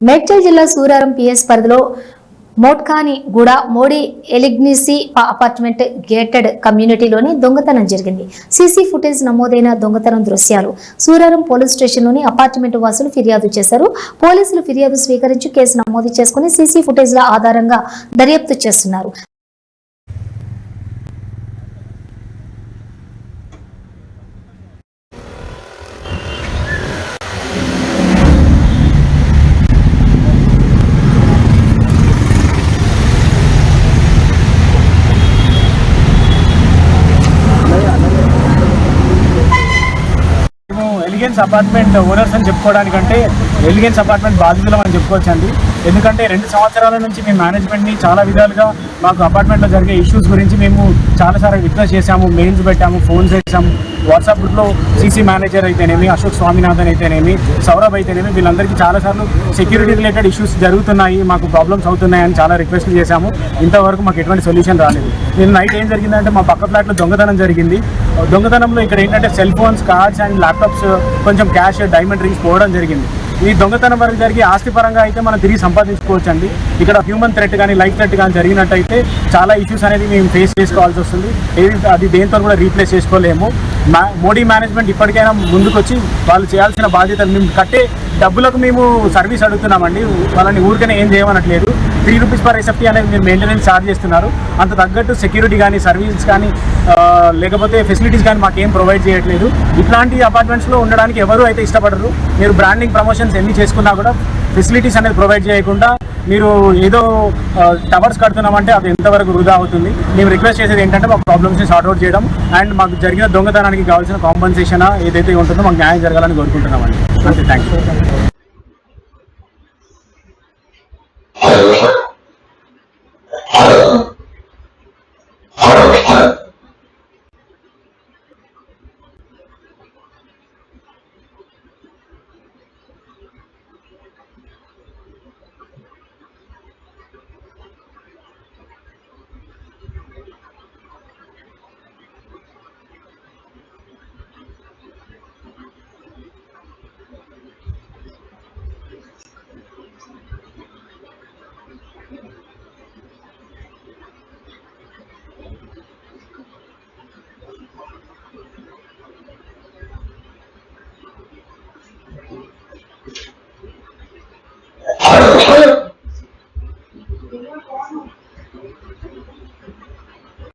మేడ్చల్ జిల్లా సూరారం పిఎస్ పరిధిలో మోట్కాని గూడ మోడీ ఎలిగ్నిసి అపార్ట్మెంట్ గేటెడ్ కమ్యూనిటీలోని దొంగతనం జరిగింది. సీసీ ఫుటేజ్ నమోదైన దొంగతనం దృశ్యాలు సూరారం పోలీస్ స్టేషన్లోని అపార్ట్మెంట్ వాసులు ఫిర్యాదు చేశారు. పోలీసులు ఫిర్యాదు స్వీకరించి కేసు నమోదు చేసుకుని సీసీ ఫుటేజ్ల ఆధారంగా దర్యాప్తు చేస్తున్నారు. ఎలిగెన్స్ అపార్ట్మెంట్ ఓనర్స్ అని చెప్పుకోవడానికంటే ఎలిగెన్స్ అపార్ట్మెంట్ బాధితులం అని చెప్పుకోవచ్చండి. ఎందుకంటే 2 సంవత్సరాల నుంచి మేము మేనేజ్మెంట్ని చాలా విధాలుగా మాకు అపార్ట్మెంట్లో జరిగే ఇష్యూస్ గురించి మేము చాలాసార్లు రిక్వెస్ట్ చేశాము, మెయిల్స్ పెట్టాము, ఫోన్స్ చేసాము. వాట్సాప్ గ్రూప్లో సీసీ మేనేజర్ అయితేనేమి, అశోక్ స్వామినాథన్ అయితేనేమి, సౌరభ్ అయితేనేమి వీళ్ళందరికీ చాలాసార్లు సెక్యూరిటీ రిలేటెడ్ ఇష్యూస్ జరుగుతున్నాయి, మాకు ప్రాబ్లమ్స్ అవుతున్నాయని చాలా రిక్వెస్ట్లు చేశాము. ఇంతవరకు మాకు ఎటువంటి సొల్యూషన్ రాలేదు. నేను నైట్ ఏం జరిగిందంటే మా పక్క ఫ్లాట్లో దొంగతనం జరిగింది. దొంగతనంలో ఇక్కడ ఏంటంటే cell phones, cards and laptops, కొంచెం క్యాష్, డైమండ్ రింగ్స్ పోవడం జరిగింది. ఈ దొంగతనం వరకు జరిగి ఆస్తి పరంగా అయితే మనం తిరిగి సంపాదించుకోవచ్చు అండి. ఇక్కడ హ్యూమన్ థ్రెట్ కానీ లైఫ్ థ్రెట్ కానీ జరిగినట్టయితే చాలా ఇష్యూస్ అనేది మేము ఫేస్ చేసుకోవాల్సి వస్తుంది. అది దేంతో కూడా రీప్లేస్ చేసుకోలేము. మోడీ మేనేజ్మెంట్ ఇప్పటికైనా ముందుకొచ్చి వాళ్ళు చేయాల్సిన బాధ్యతలు, మేము కట్టే డబ్బులకు మేము సర్వీస్ అడుగుతున్నామండి. వాళ్ళని ఊరికనే ఏం చేయమనట్లేదు. 3 రూపీస్ పర్ ఎస్ఎఫ్టీ అనేది మీరు మెయింటెనెన్స్ ఛార్జ్ చేస్తున్నారు. అంత తగ్గట్టు సెక్యూరిటీ కానీ, సర్వీస్ కానీ, లేకపోతే ఫెసిలిటీస్ కానీ మాకేం ప్రొవైడ్ చేయట్లేదు. ఇట్లాంటి అపార్ట్మెంట్స్లో ఉండడానికి ఎవరు అయితే ఇష్టపడరు. మీరు బ్రాండింగ్ ప్రమోషన్స్ ఎన్ని చేసుకున్నా కూడా ఫెసిలిటీస్ అనేది ప్రొవైడ్ చేయకుండా మీరు ఏదో టవర్స్ కడుతున్నామంటే అది ఎంతవరకు వృధా అవుతుంది. మేము రిక్వెస్ట్ చేసేది ఏంటంటే మా ప్రాబ్లమ్స్ని సార్ట్అవుట్ చేయడం అండ్ మాకు జరిగిన దొంగతనానికి కావాల్సిన కాంపన్సేషన్ ఏదైతే ఉంటుందో మాకు న్యాయం జరగాలని కోరుకుంటున్నామండి. అంతే, థ్యాంక్ యూ.